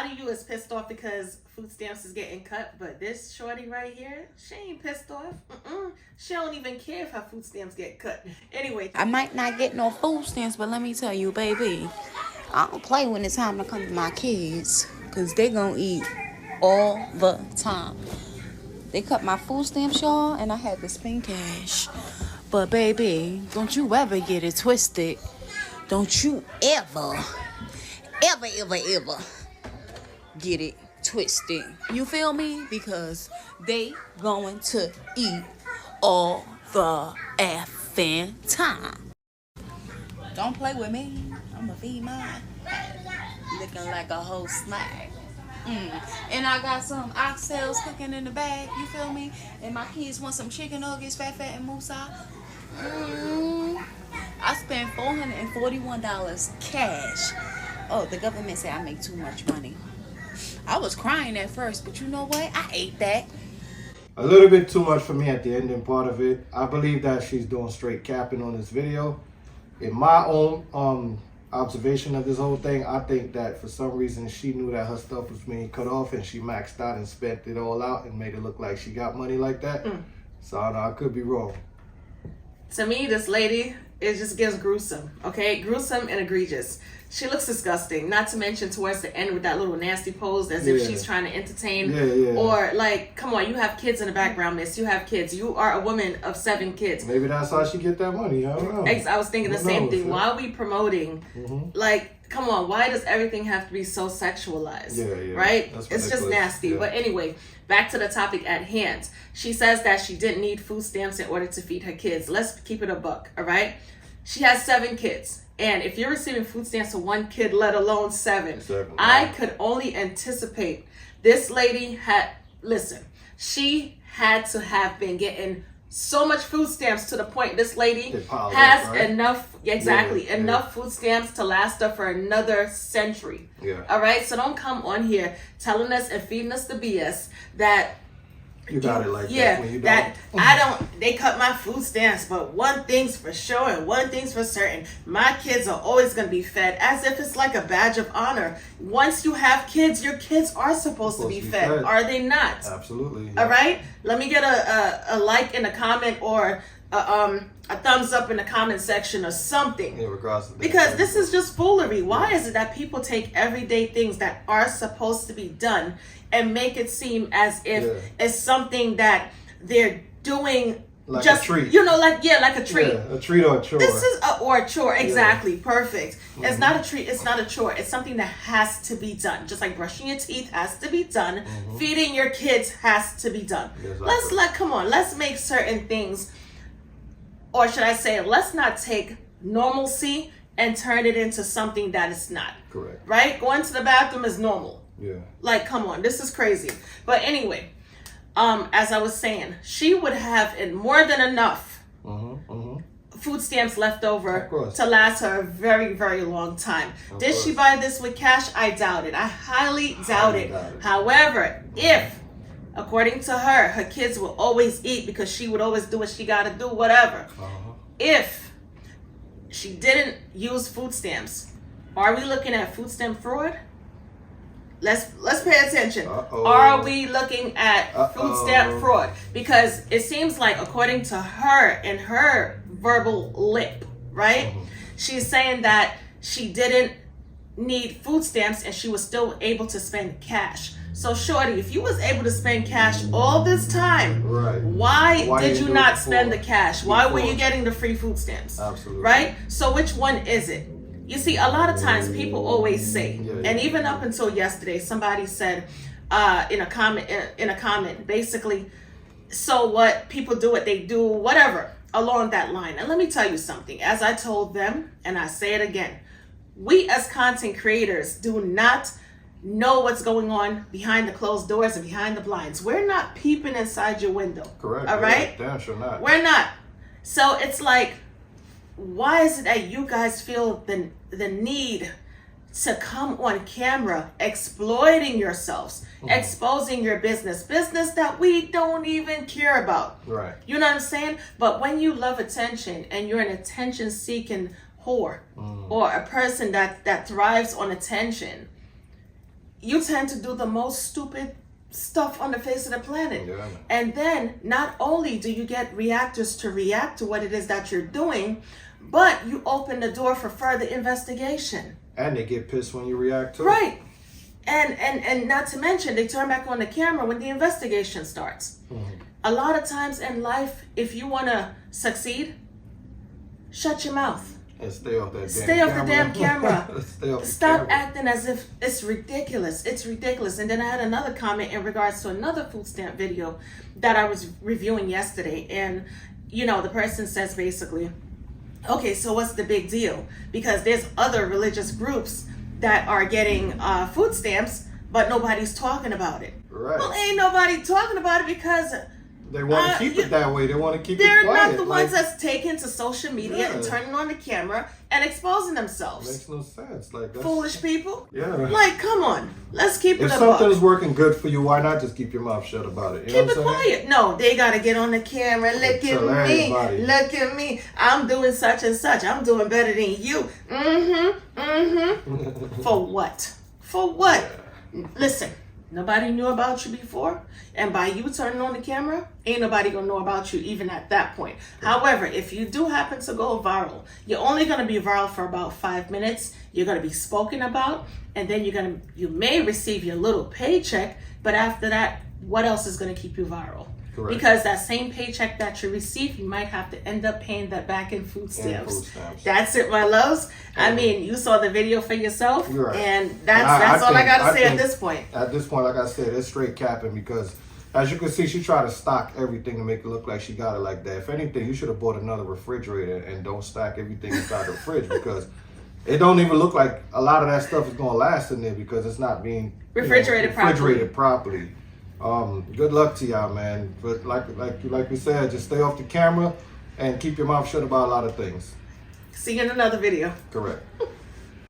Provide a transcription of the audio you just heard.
lot of you is pissed off because food stamps is getting cut, but this shorty right here, she ain't pissed off. She don't even care if her food stamps get cut. Anyway, I might not get no food stamps, but let me tell you, baby, I don't play when it's time to come to my kids, because they gonna eat all the time. They cut my food stamps, y'all, and I had to spend cash. But baby, don't you ever get it twisted. Don't you ever get it twisted. You feel me? Because they going to eat all the effing time. Don't play with me. I'ma feed mine. Looking like a whole snack. And I got some oxtails cooking in the bag. You feel me? And my kids want some chicken nuggets, fat and moussa. I spent $441 cash. Oh, the government said I make too much money. I was crying at first, but you know what? I ate that. A little bit too much for me at the ending part of it. I believe that she's doing straight capping on this video. In my own observation of this whole thing, I think that for some reason she knew that her stuff was being cut off and she maxed out and spent it all out and made it look like she got money like that. So I don't know, I could be wrong. to me, this lady, it just gets gruesome, okay? Gruesome and egregious. She looks disgusting, not to mention towards the end with that little nasty pose as if she's trying to entertain. Or, like, come on, you have kids in the background, miss. You have kids. You are a woman of 7 kids. Maybe that's how she get that money. I don't know. I was thinking the same thing. Why are we promoting, like, come on, why does everything have to be so sexualized? Right? It's just nasty. But anyway, back to the topic at hand. She says that she didn't need food stamps in order to feed her kids. Let's keep it a buck, all right? She has 7 kids. And if you're receiving food stamps for 1 kid, let alone 7, I could only anticipate this lady had, listen, she had to have been getting so much food stamps to the point this lady has enough, enough food stamps to last her for another century. All right? So don't come on here telling us and feeding us the BS that you got it like that. When you that I don't, they cut my food stamps, but one thing's for sure and one thing's for certain. My kids are always going to be fed, as if it's like a badge of honor. Once you have kids, your kids are supposed to be fed. Are they not? Absolutely. All right? Let me get a like in the comment or a thumbs up in the comment section or something. Because this is just foolery. Why is it that people take everyday things that are supposed to be done and make it seem as if it's something that they're doing like just a treat. You know, like a treat. A treat or a chore. This is a chore, exactly. Perfect. It's not a treat, it's not a chore. It's something that has to be done. Just like brushing your teeth has to be done. Feeding your kids has to be done. Let's make certain things, or should I say, let's not take normalcy and turn it into something that it's not. Correct. Right? Going to the bathroom is normal. Like, come on, this is crazy. But anyway, as I was saying, she would have more than enough food stamps left over to last her a very, very long time. Did she buy this with cash? I doubt it. I highly doubt it. However, if, according to her, her kids will always eat because she would always do what she got to do, whatever. If she didn't use food stamps, are we looking at food stamp fraud? Let's pay attention. Are we looking at food stamp fraud? Because it seems like, according to her and her verbal lip, right? She's saying that she didn't need food stamps and she was still able to spend cash. So shorty, if you was able to spend cash all this time, why did you not spend the cash? Why were you getting the free food stamps? Absolutely. Right? So which one is it? You see, a lot of times people always say, and even up until yesterday, somebody said in a comment, basically, so what, people do what they do, whatever, along that line. And let me tell you something, as I told them, and I say it again, we as content creators do not know what's going on behind the closed doors and behind the blinds. We're not peeping inside your window. Correct. All right? Damn sure not. We're not. So it's like, why is it that you guys feel the need to come on camera exploiting yourselves, exposing your business that we don't even care about? Right. You know what I'm saying? But when you love attention and you're an attention-seeking whore or a person that thrives on attention, you tend to do the most stupid stuff on the face of the planet. Yeah. And then not only do you get reactors to react to what it is that you're doing, but you open the door for further investigation. And they get pissed when you react to it. Right. And not to mention, they turn back on the camera when the investigation starts. A lot of times in life, if you want to succeed, shut your mouth. And stay off that Stay off the damn camera. Stay off the Stop camera. acting as if it's ridiculous. It's ridiculous. And then I had another comment in regards to another food stamp video that I was reviewing yesterday. And, you know, the person says basically, okay, so what's the big deal? Because there's other religious groups that are getting food stamps, but nobody's talking about it. Right. Well, ain't nobody talking about it because They want to keep it that way. They want to keep it they're quiet. not the ones that's taking to social media and Yeah. turning on the camera and exposing themselves. Makes no sense. Like that's, Foolish people. Yeah. Like, come on. Let's keep If it a something's buck. working good for you, why not just keep your mouth shut about it? You Keep know it what I'm saying? quiet. No, they gotta get on the camera. Look Tell at me. everybody. Look at me. I'm doing such and such. I'm doing better than you. For what? For what? Listen, nobody knew about you before, and by you turning on the camera, ain't nobody gonna know about you even at that point. However, if you do happen to go viral, you're only gonna be viral for about 5 minutes. You're gonna be spoken about, and then you may receive your little paycheck, but after that, what else is gonna keep you viral? Correct. Because that same paycheck that you receive, you might have to end up paying that back in food stamps. food stamps. That's it, my loves. I mean, you saw the video for yourself, You're right. and And that's all I think- gotta say at think this point. At this point, like I said, it's straight capping because, as you can see, she tried to stock everything to make it look like she got it like that. If anything, you should have bought another refrigerator and don't stack everything inside the fridge because it don't even look like a lot of that stuff is gonna last in there because it's not being Refrigerated properly. Good luck to y'all, man. But like we said, just stay off the camera and keep your mouth shut about a lot of things. See you in another video. Correct.